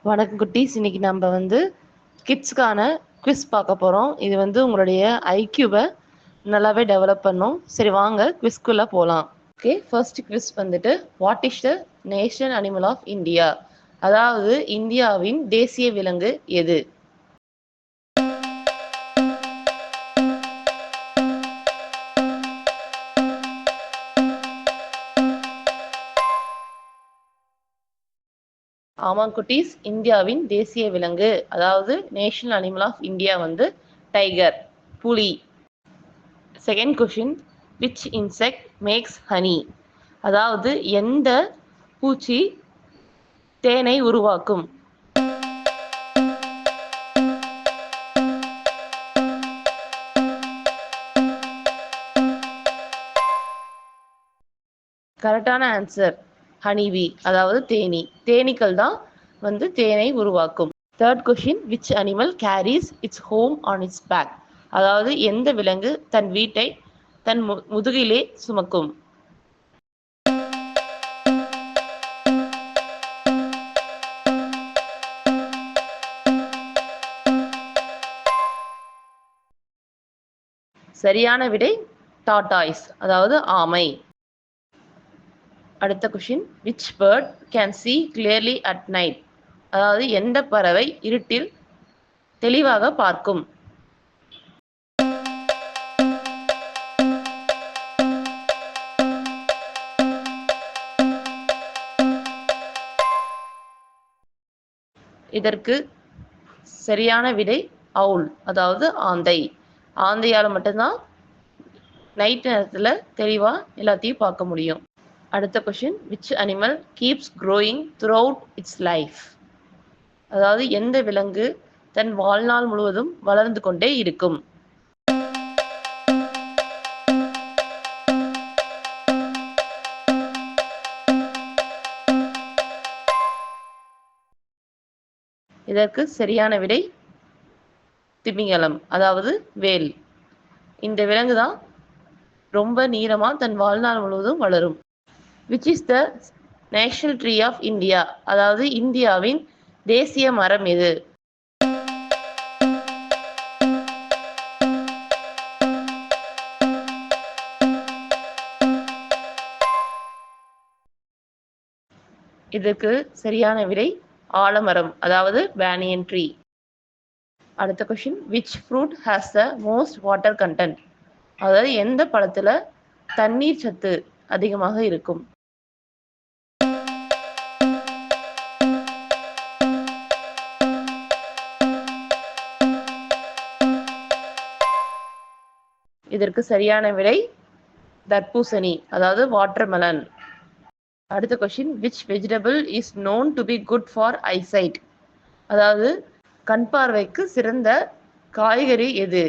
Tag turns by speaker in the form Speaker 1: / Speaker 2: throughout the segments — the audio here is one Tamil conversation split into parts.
Speaker 1: வணக்கம் குட்டீஸ். இன்னைக்கு நம்ம கிட்ஸ்க்கான குவிஸ் பார்க்க போகிறோம். இது உங்களுடைய ஐக்யூவை நல்லாவே டெவலப் பண்ணும். சரி, வாங்க குவிஸ்குள்ளே போகலாம். Okay, first quiz what is the national animal of India? அதாவது இந்தியாவின் தேசிய விலங்கு எது? ஆமாம் குட்டீஸ், இந்தியாவின் தேசிய விலங்கு அதாவது national animal of India tiger, புலி. Second question, which insect makes honey? அதாவது எந்த பூச்சி தேனை உருவாக்கும்? கரெக்டான ஆன்சர் ஹனிபி, அதாவது தேனி. தேனீக்கள் தான் தேனை உருவாக்கும். Third question, which animal carries its home on its back? அதாவது எந்த விலங்கு தன் வீட்டை தன் முதுகிலே சுமக்கும்? சரியான விடை டாட்டாய்ஸ், அதாவது ஆமை. அடுத்த question, which bird can see clearly at night? அதாவது எந்த பறவை இருட்டில் தெளிவாக பார்க்கும்? இதற்கு சரியான விடை அவுல், அதாவது ஆந்தை. ஆந்தையால் மட்டும்தான் நைட் நேரத்தில் தெளிவாக எல்லாத்தையும் பார்க்க முடியும். அடுத்த question, which animal keeps growing through out it's life? அதாவது எந்த விலங்கு தன் வாழ்நாள் முழுவதும் வளர்ந்து கொண்டே இருக்கும்? இதற்கு சரியான விடை திமிங்கலம், அதாவது வேல். இந்த விலங்கு தான் ரொம்ப நீளமா தன் வாழ்நாள் முழுவதும் வளரும். Which is the national tree of India? அதாவது இந்தியாவின் தேசிய மரம் எது? இதற்கு சரியான விடை ஆலமரம், அதாவது பேனியன் ட்ரீ. அடுத்த question, which fruit has the most water content? அதாவது எந்த பழத்துல தண்ணீர் சத்து அதிகமாக இருக்கும்? இதற்கு சரியான விடை தர்பூசணி, அதாவது வாட்டர்மெலன். அடுத்த question, which vegetable is known to be good for eyesight? அதாவது கண் பார்வைக்கு சிறந்த காய்கறி எது?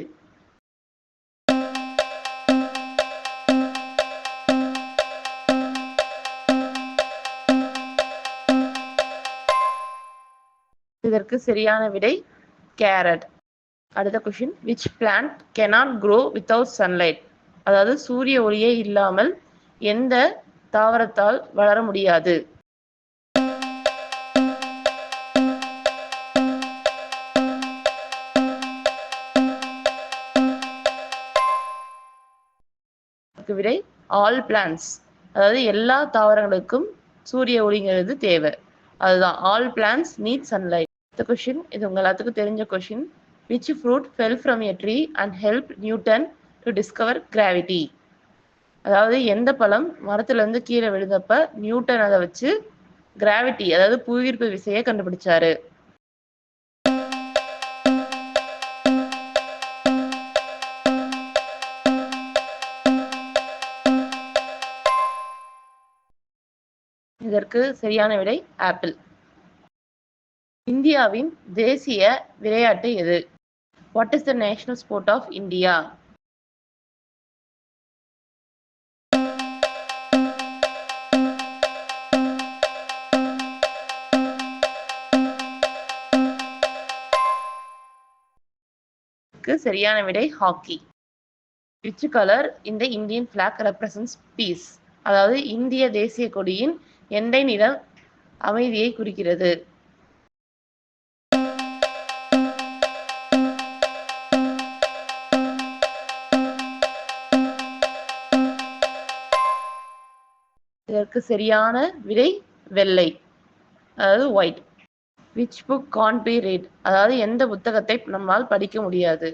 Speaker 1: இதற்கு சரியான விடை கேரட். அடுத்த question, which plant cannot grow without sunlight? அதாவது சூரிய ஒளியே இல்லாமல் எந்த தாவரத்தால் வளர முடியாது? விடை ஆல் பிளான்ட்ஸ், அதாவது எல்லா தாவரங்களுக்கும் சூரிய ஒளிங்கிறது தேவை. அதுதான் ஆல் பிளான்ட்ஸ் நீட் சன்லைட். இந்த கொஸ்டின் இது உங்க எல்லாத்துக்கும் தெரிஞ்ச question. Which fruit fell from a tree and help Newton to discover gravity? அதாவது எந்த பழம் மரத்துல இருந்து கீழே விழுந்தப்ப நியூட்டன் அதை வச்சு கிராவிட்டி, அதாவது புவியீர்ப்பு விசையை கண்டுபிடிச்சாரு. இதற்கு சரியான விடை ஆப்பிள். இந்தியாவின் தேசிய விளையாட்டு எது? What is the national sport of India? சரியான விடை hockey. Which colour in the Indian flag represents peace? அதாவது இந்திய தேசிய கொடியின் எந்த நிறம் அமைதியை குறிக்கிறது? இதற்கு சரியான விடை வெள்ளை, அதாவது white. Which book can't be read, அதாவது எந்த புத்தகத்தை நம்மால் படிக்க முடியாது.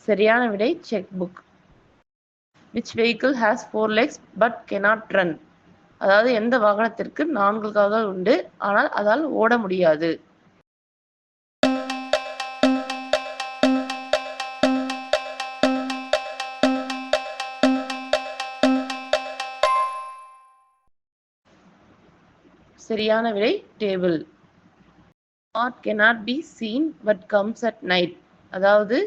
Speaker 1: சரியான விடை check book. Which vehicle has 4 legs but cannot run, அதாவது எந்த வாகனத்திற்கு 4 கால்கள் உண்டு ஆனால் அதால் ஓட முடியாது. சரியான விடை table. What cannot be seen but comes at night, அதாவது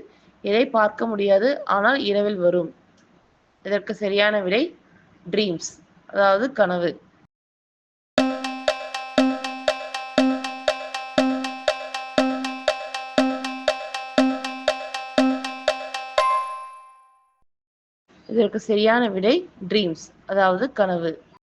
Speaker 1: எதை பார்க்க முடியாது ஆனால் இரவில் வரும். இதற்கு சரியான விடை ட்ரீம்ஸ், அதாவது கனவு. இதற்கு சரியான விடை ட்ரீம்ஸ், அதாவது கனவு.